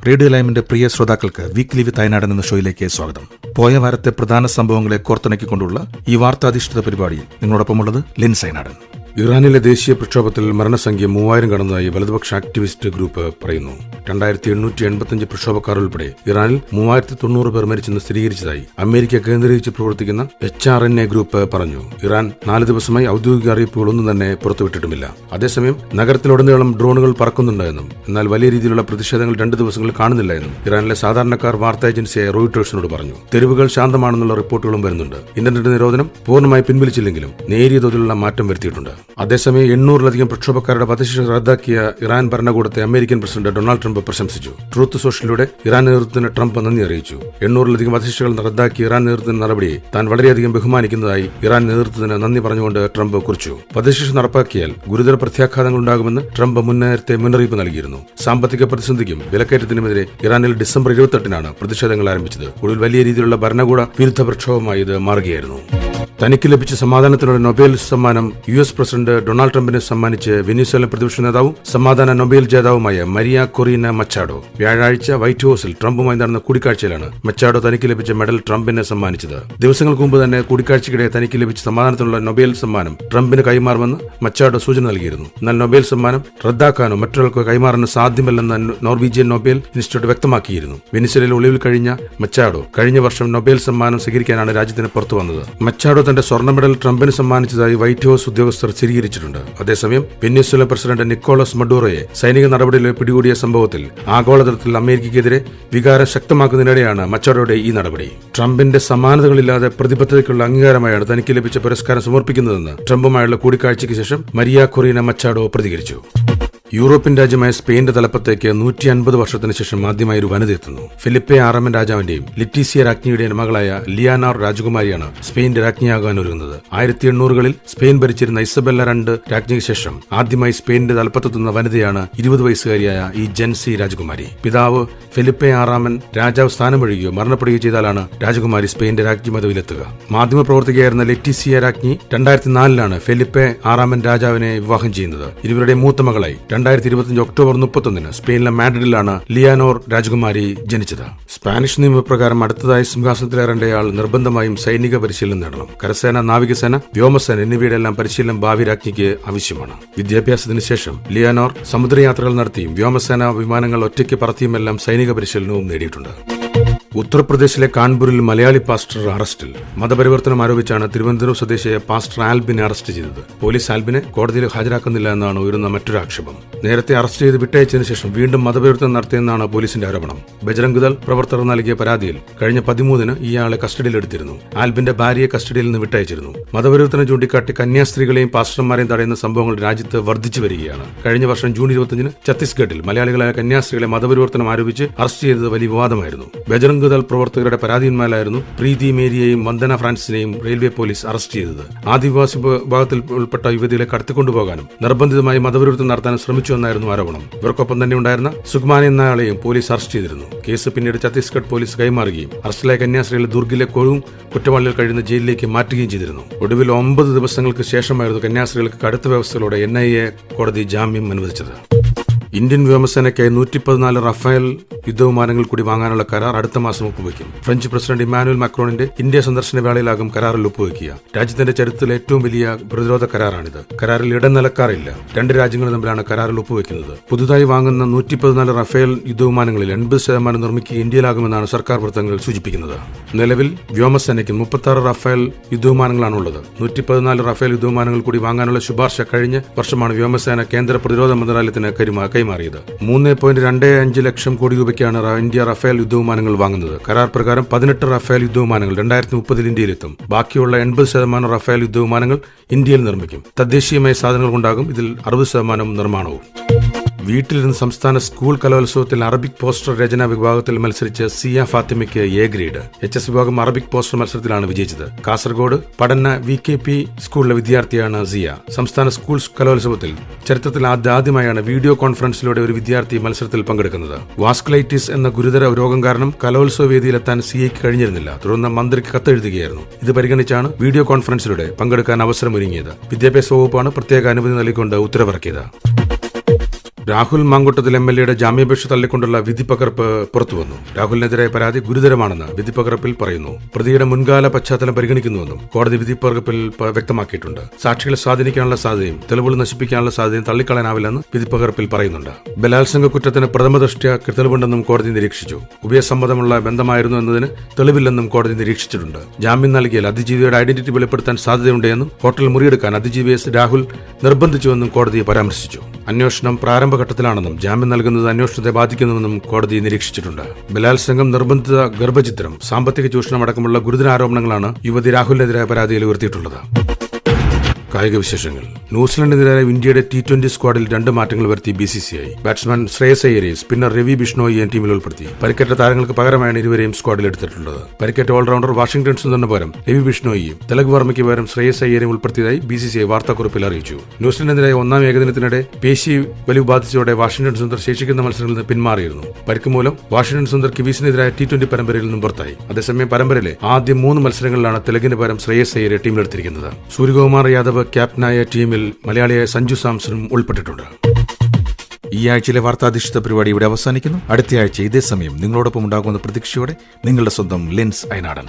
Radio ലൈമിന്റെ പ്രിയ ശ്രോതാക്കൾക്ക് weekly വിത്ത് അയനാടൻ എന്ന ഷോയിലേക്ക് സ്വാഗതം. പോയ വാരത്തെ പ്രധാന സംഭവങ്ങളെ കോർത്തിണക്കിക്കൊണ്ടുള്ള ഈ വാർത്താധിഷ്ഠിത പരിപാടിയിൽ നിങ്ങളോടൊപ്പമുള്ളത് ലിൻസ് അയനാടൻ. ഇറാനിലെ ദേശീയ പ്രക്ഷോഭത്തിൽ മരണസംഖ്യ 3000 കടന്നതായി വലതുപക്ഷ ആക്ടിവിസ്റ്റ് ഗ്രൂപ്പ് പറയുന്നു. 2885 പ്രക്ഷോഭക്കാർ ഉൾപ്പെടെ ഇറാനിൽ 3090 പേർ മരിച്ചെന്ന് സ്ഥിരീകരിച്ചതായി അമേരിക്ക കേന്ദ്രീകരിച്ച് പ്രവർത്തിക്കുന്ന HRNA ഗ്രൂപ്പ് പറഞ്ഞു. ഇറാൻ 4 ദിവസമായി ഔദ്യോഗിക അറിയിപ്പുകളൊന്നും തന്നെ പുറത്തുവിട്ടിട്ടുമില്ല. അതേസമയം നഗരത്തിലുടനീളം ഡ്രോണുകൾ പറക്കുന്നുണ്ട് എന്നും എന്നാൽ വലിയ രീതിയിലുള്ള പ്രതിഷേധങ്ങൾ 2 ദിവസങ്ങളിൽ കാണുന്നില്ല എന്നും ഇറാനിലെ സാധാരണക്കാർ വാർത്താ ഏജൻസിയായ റോയിട്ടേഴ്സിനോട് പറഞ്ഞു. തെരുവുകൾ ശാന്തമാണെന്നുള്ള റിപ്പോർട്ടുകളും വരുന്നുണ്ട്. ഇന്റർനെറ്റ് നിരോധനം പൂർണ്ണമായി പിൻവലിച്ചില്ലെങ്കിലും നേരിയ തോതിലുള്ള മാറ്റം വരുത്തിയിട്ടുണ്ട്. അതേസമയം 800-ലധികം പ്രക്ഷോഭക്കാരുടെ വധശിക്ഷ റദ്ദാക്കിയ ഇറാൻ ഭരണകൂടത്തെ അമേരിക്കൻ പ്രസിഡന്റ് ഡൊണാൾഡ് ട്രംപ് പ്രശംസിച്ചു. ട്രൂത്ത് സോഷ്യലിലൂടെ ഇറാൻ നേതൃത്വത്തിന് ട്രംപ് നന്ദി അറിയിച്ചു. 800-ലധികം വധശിക്ഷകൾ റദ്ദാക്കിയ ഇറാൻ നേതൃത്വത്തിന്റെ നടപടിയെ താൻ വളരെയധികം ബഹുമാനിക്കുന്നതായി ഇറാൻ നേതൃത്വത്തിന് നന്ദി പറഞ്ഞുകൊണ്ട് ട്രംപ് കുറിച്ചു. വധശിക്ഷ നടപ്പാക്കിയാൽ ഗുരുതര പ്രത്യാഘാതങ്ങൾ ഉണ്ടാകുമെന്ന് ട്രംപ് നേരത്തെ മുന്നറിയിപ്പ് നൽകിയിരുന്നു. സാമ്പത്തിക പ്രതിസന്ധിക്കും വിലക്കയറ്റത്തിനുമെതിരെ ഇറാനിൽ ഡിസംബർ 28-നാണ് പ്രതിഷേധങ്ങൾ ആരംഭിച്ചത്. ഒടുവിൽ വലിയ രീതിയിലുള്ള ഭരണകൂട വിരുദ്ധ പ്രക്ഷോഭമായി ഇത് മാറുകയായിരുന്നു. തനിക്ക് ലഭിച്ച സമാധാനത്തിനുള്ള നൊബേൽ സമ്മാനം US പ്രസിഡന്റ് ഡൊണാൾഡ് ട്രംപിനെ സമ്മാനിച്ച് വെനിസ്വേലൻ പ്രതിപക്ഷ നേതാവും സമാധാന നൊബേൽ ജേതാവുമായ മരിയ കൊറീന മച്ചാഡോ വ്യാഴാഴ്ച വൈറ്റ് ഹൌസിൽ ട്രംപുമായി നടന്ന കൂടിക്കാഴ്ചയിലാണ് മച്ചാഡോ തനിക്ക് ലഭിച്ച മെഡൽ ട്രംപിനെ സമ്മാനിച്ചത്. ദിവസങ്ങൾക്ക് മുമ്പ് തന്നെ കൂടിക്കാഴ്ചയ്ക്കിടെ തനിക്ക് ലഭിച്ച സമാധാനത്തിനുള്ള നൊബേൽ സമ്മാനം ട്രംപിന് കൈമാറുമെന്ന് മച്ചാഡോ സൂചന നൽകിയിരുന്നു. എന്നാൽ നൊബേൽ സമ്മാനം റദ്ദാക്കാനോ മറ്റൊരാൾക്ക് കൈമാറാനോ സാധ്യമല്ലെന്ന് നോർവീജിയൻ നൊബേൽ ഇൻസ്റ്റിറ്റ്യൂട്ട് വ്യക്തമാക്കിയിരുന്നു. വെനിസ്വേലയിൽ ഒളിവിൽ കഴിഞ്ഞ മച്ചാഡോ കഴിഞ്ഞ വർഷം നൊബേൽ സമ്മാനം സ്വീകരിക്കാനാണ് രാജ്യത്തിന് പുറത്തു വന്നത്. മച്ചാഡോ തന്റെ സ്വർണ്ണ മെഡൽ ട്രംപിന് സമ്മാനിച്ചതായി വൈറ്റ് ഹൌസ് ഉദ്യോഗസ്ഥർ സ്ഥിരീകരിച്ചിട്ടുണ്ട്. അതേസമയം വെനിസ്വേലൻ പ്രസിഡന്റ് നിക്കോളസ് മഡൂറോയെ സൈനിക നടപടിയിൽ പിടികൂടിയ സംഭവത്തിൽ ആഗോളതലത്തിൽ അമേരിക്കയ്ക്കെതിരെ വികാരം ശക്തമാക്കുന്നതിനിടെയാണ് മച്ചാഡോയുടെ ഈ നടപടി. ട്രംപിന്റെ സമാനതകളില്ലാതെ പ്രതിബദ്ധതയ്ക്കുള്ള അംഗീകാരമായാണ് തനിക്ക് ലഭിച്ച പുരസ്കാരം സമർപ്പിക്കുന്നതെന്ന് ട്രംപുമായുള്ള കൂടിക്കാഴ്ചയ്ക്ക് ശേഷം മരിയ കൊറീന മച്ചാഡോ പ്രതികരിച്ചു. യൂറോപ്യൻ രാജ്യമായ സ്പെയിന്റെ തലപ്പത്തേക്ക് 150 വർഷത്തിന് ശേഷം ആദ്യമായി ഒരു വനിത എത്തുന്നു. ഫിലിപ്പെ ആറാമൻ രാജാവിന്റെയും ലിറ്റീസിയ രാജ്ഞിയുടെയും മകളായ ലിയാനാർ രാജകുമാരിയാണ് സ്പെയിന്റെ രാജ്ഞിയാകാൻ ഒരുങ്ങുന്നത്. 1880-കളിൽ സ്പെയിൻ ഭരിച്ചിരുന്ന ഇസബെല്ല II രാജ്ഞിക്ക് ശേഷം ആദ്യമായി സ്പെയിന്റെ തലപ്പത്തെത്തുന്ന വനിതയാണ് 20 വയസ്സുകാരിയായ ഈ ജൻസി രാജകുമാരി. പിതാവ് ഫിലിപ്പെ ആറാമൻ രാജാവ് സ്ഥാനമൊഴിയുകയോ മരണപ്പെടുകയോ ചെയ്താലാണ് രാജകുമാരി സ്പെയിന്റെ രാജ്ഞി പദവിയിലെത്തുക. മാധ്യമപ്രവർത്തകയായിരുന്ന ലെറ്റീസിയ രാജ്ഞി 2004-ലാണ് ഫിലിപ്പെ ആറാമൻ രാജാവിനെ വിവാഹം ചെയ്യുന്നത്. ഇരുവരുടെ മൂത്ത മകളായി 2025 ഒക്ടോബർ 31-ന് സ്പെയിനിലെ മാഡ്രിഡിലാണ് ലിയാനോർ രാജകുമാരി ജനിച്ചത്. സ്പാനിഷ് നിയമപ്രകാരം അടുത്തതായി സിംഹാസനത്തിലേറേണ്ടയാൾ നിർബന്ധമായും സൈനിക പരിശീലനം നേടണം. കരസേന, നാവികസേന, വ്യോമസേന എന്നിവയുടെ എല്ലാം പരിശീലനം ഭാവി രാജ്ഞിക്ക് ആവശ്യമാണ്. വിദ്യാഭ്യാസത്തിന് ശേഷം ലിയാനോർ സമുദ്രയാത്രകൾ നടത്തിയും വ്യോമസേന വിമാനങ്ങൾ ഒറ്റയ്ക്ക് പറത്തിയുമെല്ലാം സൈനിക പരിശീലനവും നേടിയിട്ടുണ്ട്. ഉത്തർപ്രദേശിലെ കാൺപൂരിൽ മലയാളി പാസ്റ്റർ അറസ്റ്റിൽ. മതപരിവർത്തനം ആരോപിച്ചാണ് തിരുവനന്തപുരം സ്വദേശിയായ പാസ്റ്റർ ആൽബിനെ അറസ്റ്റ് ചെയ്തത്. പോലീസ് ആൽബിനെ കോടതിയിൽ ഹാജരാക്കുന്നില്ല എന്നാണ് ഉയരുന്ന മറ്റൊരു ആക്ഷേപം. നേരത്തെ അറസ്റ്റ് ചെയ്ത് വിട്ടയച്ചതിനു ശേഷം വീണ്ടും മതപരിവർത്തനം നടത്തിയെന്നാണ് പോലീസിന്റെ ആരോപണം. ബജറംഗ് ദൾ പ്രവർത്തകർ നൽകിയ പരാതിയിൽ കഴിഞ്ഞ 13-ന് ഇയാളെ കസ്റ്റഡിയിലെടുത്തിരുന്നു. ആൽബിന്റെ ഭാര്യയെ കസ്റ്റഡിയിൽ നിന്ന് വിട്ടയച്ചിരുന്നു. മതപരിവർത്തനം ചൂണ്ടിക്കാട്ടി കന്യാസ്ത്രീകളെയും പാസ്റ്റർമാരെയും തടയുന്ന സംഭവങ്ങൾ രാജ്യത്ത് വർദ്ധിച്ചു വരികയാണ്. കഴിഞ്ഞ വർഷം ജൂൺ 25-ന് ഛത്തീസ്ഗഡിൽ മലയാളികളായ കന്യാസ്ത്രീകളെ മതപരിവർത്തനം ആരോപിച്ച് അറസ്റ്റ് ചെയ്തത് വലിയ വിവാദമായിരുന്നു. ബജറംഗ് ദൾ പ്രവർത്തകരുടെ പരാതിന്മേലായിരുന്നു പ്രീതി മേരിയെയും വന്ദന ഫ്രാൻസിനെയും റെയിൽവേ പോലീസ് അറസ്റ്റ് ചെയ്തത്. ആദിവാസി വിഭാഗത്തിൽ ഉൾപ്പെട്ട യുവതികളെ കടത്തിക്കൊണ്ടുപോകാനും നിർബന്ധിതമായി മതപരിവർത്തനം നടത്താനും ശ്രമിച്ചുവെന്നായിരുന്നു ആരോപണം. ഇവർക്കൊപ്പം തന്നെ ഉണ്ടായിരുന്ന സുഗ്മാൻ എന്നയാളെയും പോലീസ് അറസ്റ്റ് ചെയ്തിരുന്നു. കേസ് പിന്നീട് ഛത്തീസ്ഗഡ് പോലീസ് കൈമാറുകയും അറസ്റ്റിലായ കന്യാസ്ത്രീകളെ ദുർഗിലെ കൊഴും കുറ്റവാളികൾ കഴിയുന്ന ജയിലിലേക്ക് മാറ്റുകയും ചെയ്തിരുന്നു. ഒടുവിൽ 9 ദിവസങ്ങൾക്ക് ശേഷമായിരുന്നു കന്യാസ്ത്രീകൾക്ക് കടുത്ത വ്യവസ്ഥകളോടെ NIA കോടതി ജാമ്യം അനുവദിച്ചത്. ഇന്ത്യൻ വ്യോമസേനയ്ക്കായി 114 റഫേൽ യുദ്ധവിമാനങ്ങൾ കൂടി വാങ്ങാനുള്ള കരാർ അടുത്ത മാസം ഒപ്പുവയ്ക്കും. ഫ്രഞ്ച് പ്രസിഡന്റ് ഇമ്മാനുവൽ മാക്രോണിന്റെ ഇന്ത്യ സന്ദർശന വേളയിലാകും കരാറിൽ ഒപ്പുവയ്ക്കുക. രാജ്യത്തിന്റെ ചരിത്രത്തിലെ ഏറ്റവും വലിയ പ്രതിരോധ കരാറാണിത്. കരാറിൽ ഇടനിലക്കാറില്ല. 2 രാജ്യങ്ങൾ തമ്മിലാണ് കരാറിൽ ഒപ്പുവയ്ക്കുന്നത്. പുതുതായി വാങ്ങുന്ന 114 റഫേൽ യുദ്ധവിമാനങ്ങളിൽ 80% നിർമ്മിക്കുക ഇന്ത്യയിലാകുമെന്നാണ് സർക്കാർ വൃത്തങ്ങൾ സൂചിപ്പിക്കുന്നത്. നിലവിൽ വ്യോമസേനയ്ക്ക് 36 റഫേൽ യുദ്ധവിമാനങ്ങളാണുള്ളത്. 114 റഫേൽ യുദ്ധവിമാനങ്ങൾ കൂടി വാങ്ങാനുള്ള ശുപാർശ കഴിഞ്ഞ വർഷമാണ് വ്യോമസേന കേന്ദ്ര പ്രതിരോധ മന്ത്രാലയത്തിന് കൈമാറിയത്. 3.25 ലക്ഷം കോടി രൂപയ്ക്കാണ് ഇന്ത്യ റഫേൽ യുദ്ധവിമാനങ്ങൾ വാങ്ങുന്നത്. കരാർ പ്രകാരം 18 റഫേൽ യുദ്ധവിമാനങ്ങൾ 2030-ൽ ഇന്ത്യയിലെത്തും. ബാക്കിയുള്ള 80% റഫേൽ യുദ്ധവിമാനങ്ങൾ ഇന്ത്യയിൽ നിർമ്മിക്കും. തദ്ദേശീയമായ സാധനങ്ങൾ കൊണ്ടാകും ഇതിൽ 60% നിർമ്മാണവും. വീട്ടിലിരുന്ന് സംസ്ഥാന സ്കൂൾ കലോത്സവത്തിൽ അറബിക് പോസ്റ്റർ രചനാ വിഭാഗത്തിൽ മത്സരിച്ച സിയ ഫാത്തിമയ്ക്ക് A ഗ്രേഡ്. HS വിഭാഗം അറബിക് പോസ്റ്റർ മത്സരത്തിലാണ് വിജയിച്ചത്. കാസർഗോഡ് പടന്ന VKP സ്കൂളിലെ വിദ്യാർത്ഥിയാണ് സിയ. സംസ്ഥാന സ്കൂൾ കലോത്സവത്തിൽ ചരിത്രത്തിൽ ആദ്യമായാണ് വീഡിയോ കോൺഫറൻസിലൂടെ ഒരു വിദ്യാർത്ഥി മത്സരത്തിൽ പങ്കെടുക്കുന്നത്. വാസ്കുലൈറ്റിസ് എന്ന ഗുരുതര രോഗം കാരണം കലോത്സവ വേദിയിലെത്താൻ സിയയ്ക്ക് കഴിഞ്ഞിരുന്നില്ല. തുടർന്ന് മന്ത്രിക്ക് കത്തെഴുതുകയായിരുന്നു. ഇത് പരിഗണിച്ചാണ് വീഡിയോ കോൺഫറൻസിലൂടെ പങ്കെടുക്കാൻ അവസരമൊരുങ്ങിയത്. വിദ്യാഭ്യാസ വകുപ്പാണ് പ്രത്യേക അനുമതി നൽകിക്കൊണ്ട് ഉത്തരവിറക്കിയത്. രാഹുൽ മാങ്കൂട്ടത്തിൽ MLA ജാമ്യാപേക്ഷ തള്ളിക്കൊണ്ടുള്ള വിധിപ്പകർപ്പ് പുറത്തുവന്നു. രാഹുലിനെതിരായ പരാതി ഗുരുതരമാണെന്ന് വിധിപ്പകർപ്പിൽ പറയുന്നു. പ്രതിയുടെ മുൻകാല പശ്ചാത്തലം പരിഗണിക്കുന്നുവെന്നും കോടതി വിധിപ്പകർപ്പിൽ വ്യക്തമാക്കിയിട്ടുണ്ട്. സാക്ഷികളെ സ്വാധീനിക്കാനുള്ള സാധ്യതയും തെളിവുകൾ നശിപ്പിക്കാനുള്ള സാധ്യതയും തള്ളിക്കളയാനാവില്ലെന്ന് വിധിപ്പകർപ്പിൽ പറയുന്നുണ്ട്. ബലാത്സംഗ കുറ്റത്തിന് പ്രഥമദൃഷ്ട്യാ തെളിവുണ്ടെന്നും കോടതി നിരീക്ഷിച്ചു. ഉഭയസമ്മതമുള്ള ബന്ധമായിരുന്നു എന്നതിന് തെളിവില്ലെന്നും കോടതി നിരീക്ഷിച്ചിട്ടുണ്ട്. ജാമ്യം നൽകിയാൽ അതിജീവിയുടെ ഐഡന്റിറ്റി വെളിപ്പെടുത്താൻ സാധ്യതയുണ്ടെന്നും ഹോട്ടൽ മുറിയെടുക്കാൻ അതിജീവിയെ രാഹുൽ നിർബന്ധിച്ചുവെന്നും കോടതിയെ പരാമർശിച്ചു. അന്വേഷണം പ്രാരംഭഘട്ടത്തിലാണെന്നും ജാമ്യം നൽകുന്നത് അന്വേഷണത്തെ ബാധിക്കുന്നുവെന്നും കോടതി നിരീക്ഷിച്ചിട്ടുണ്ട്. ബലാത്സംഗം, നിർബന്ധിത ഗർഭചിത്രം, സാമ്പത്തിക ചൂഷണം അടക്കമുള്ള ഗുരുതര ആരോപണങ്ങളാണ് യുവതി രാഹുലിനെതിരായ പരാതിയിൽ ഉയർത്തിയിട്ടുള്ളത്. കായിക വിശേഷങ്ങൾ. ന്യൂസിലൻഡിനെതിരായ ഇന്ത്യയുടെ T20 സ്ക്വാഡിൽ 2 മാറ്റങ്ങൾ വരുത്തി BCCI. ബാറ്റ്സ്മാൻ ശ്രേയസ് അയ്യരെ, സ്പിന്നർ രവി ബിഷ്ണോയിയെ ടീമിൽ ഉൾപ്പെടുത്തി. പരിക്കേറ്റ താരങ്ങൾക്ക് പകരമായാണ് ഇരുവരെയും സ്ക്വാഡിൽ എടുത്തിട്ടുള്ളത്. പരിക്കേറ്റ ഓൾറൗണ്ടർ വാഷിംഗ്ടൺ സുന്ദറിന് പകരം രവി ബിഷ്ണോയിയും തിലക് വർമ്മയ്ക്ക് പകരം ശ്രേയസ് അയ്യരെയും ഉൾപ്പെടുത്തിയതായി BCCI വാർത്താക്കുറിപ്പിൽ അറിയിച്ചു. ന്യൂസിലൻഡിനെതിരായ 1-ാം ഏകദിനത്തിനിടെ പേശി വലിവ് ബാധിച്ചതോടെ വാഷിംഗ്ടൺ സുന്ദർ ശേഷിക്കുന്ന മത്സരങ്ങളിൽ നിന്ന് പിന്മാറിയിരുന്നു. പരിക്ക് മൂലം വാഷിംഗ്ടൺ സുന്ദർ കിവീസിനെതിരായ T20 പരമ്പരയിൽ നിന്നും പുറത്തായി. അതേസമയം പരമ്പരയിലെ ആദ്യ 3 മത്സരങ്ങളിലാണ് തിലകിന് പകരം ശ്രേയസ് അയ്യരെ ടീമിലെടുത്തിരിക്കുന്നത്. സൂര്യകുമാർ യാദവ് ക്യാപ്റ്റനായ ടീമിൽ മലയാളിയായ സഞ്ജു സാംസണും ഉൾപ്പെട്ടിട്ടുണ്ട്. ഈ ആഴ്ചയിലെ വാർത്താധിഷ്ഠിത പരിപാടി ഇവിടെ അവസാനിക്കുന്നു. അടുത്ത ആഴ്ച ഇതേ സമയം നിങ്ങളോടൊപ്പം ഉണ്ടാകുന്ന പ്രതീക്ഷയോടെ നിങ്ങളുടെ സ്വന്തം ലെൻസ് അയനാടൻ.